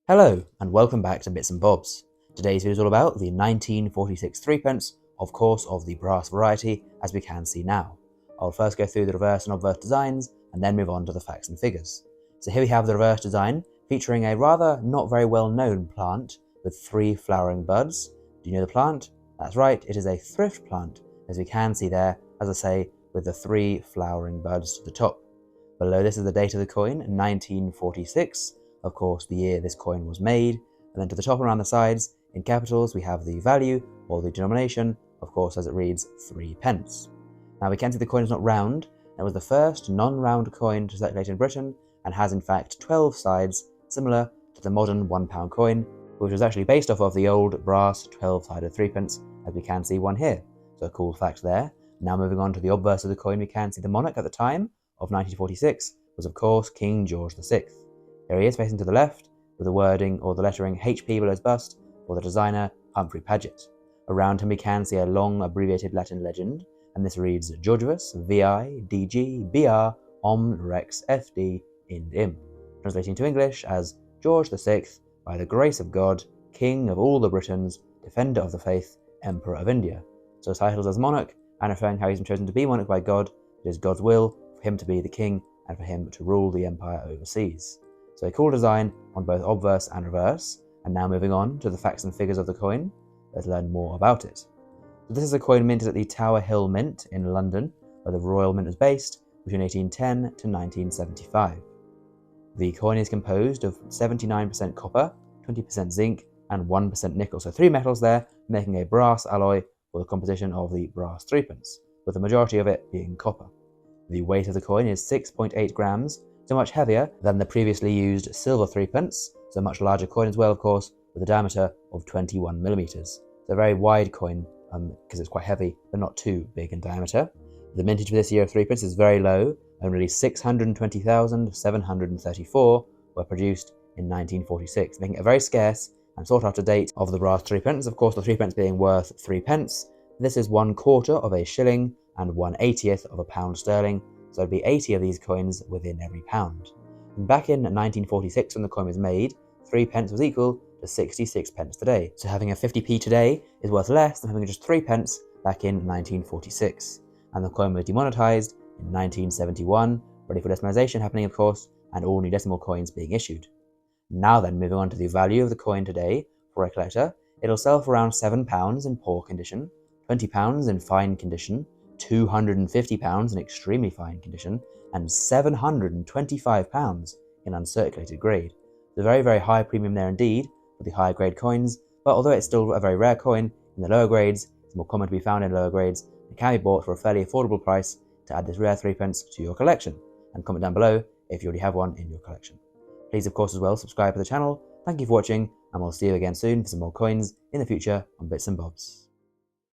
Hello, and welcome back to Bits and Bobs. Today's video is all about the 1946 threepence, of course of the brass variety, as we can see now. I'll first go through the reverse and obverse designs, and then move on to the facts and figures. So here we have the reverse design, featuring a rather not very well known plant with 3 flowering buds. Do you know the plant? That's right, it is a thrift plant, as we can see there, as I say, with the 3 flowering buds to the top. Below this is the date of the coin, 1946, of course the year this coin was made, and then to the top and around the sides, in capitals, we have the value, or the denomination, of course as it reads 3p. Now we can see the coin is not round, and it was the first non-round coin to circulate in Britain, and has in fact 12 sides, similar to the modern £1 coin, which was actually based off of the old brass 12-sided threepence, as we can see one here. So a cool fact there. Now moving on to the obverse of the coin, we can see the monarch at the time of 1946 was of course King George VI. Here he is facing to the left, with the wording or the lettering HP below his bust for the designer Humphrey Paget. Around him we can see a long abbreviated Latin legend, and this reads Georgius VI DG BR Om Rex FD Ind Im, translating to English as George VI, by the grace of God, King of all the Britons, Defender of the Faith, Emperor of India. So his titles as monarch, and referring how he's been chosen to be monarch by God, it is God's will for him to be the king and for him to rule the empire overseas. So a cool design on both obverse and reverse. And now moving on to the facts and figures of the coin, let's learn more about it. So this is a coin minted at the Tower Hill Mint in London, where the Royal Mint was based between 1810 to 1975. The coin is composed of 79% copper, 20% zinc, and 1% nickel. So 3 metals there, making a brass alloy for the composition of the brass threepence, with the majority of it being copper. The weight of the coin is 6.8 grams, so much heavier than the previously used silver threepence, so a much larger coin as well, of course, with a diameter of 21 millimeters. So a very wide coin, because it's quite heavy, but not too big in diameter. The mintage for this year of threepence is very low. Only 620,734 were produced in 1946, making it a very scarce and sought after date of the brass threepence. Of course, the threepence being worth 3p. This is 1/4 of a shilling and 1/80th of a pound sterling, so it'd be 80 of these coins within every pound. And back in 1946, when the coin was made, 3p was equal to 66p today. So having a 50p today is worth less than having just 3p back in 1946. And the coin was demonetized in 1971, ready for decimalization happening, of course, and all new decimal coins being issued. Now then, moving on to the value of the coin today, for a collector, it'll sell for around £7 in poor condition, £20 in fine condition, £250 in extremely fine condition, and £725 in uncirculated grade. The very, very high premium there indeed for the higher grade coins, but although it's still a very rare coin, in the lower grades, it's more common to be found in lower grades, it can be bought for a fairly affordable price to add this rare threepence to your collection. And comment down below if you already have one in your collection. Please, of course, as well, subscribe to the channel. Thank you for watching, and we'll see you again soon for some more coins in the future on Bits and Bobs.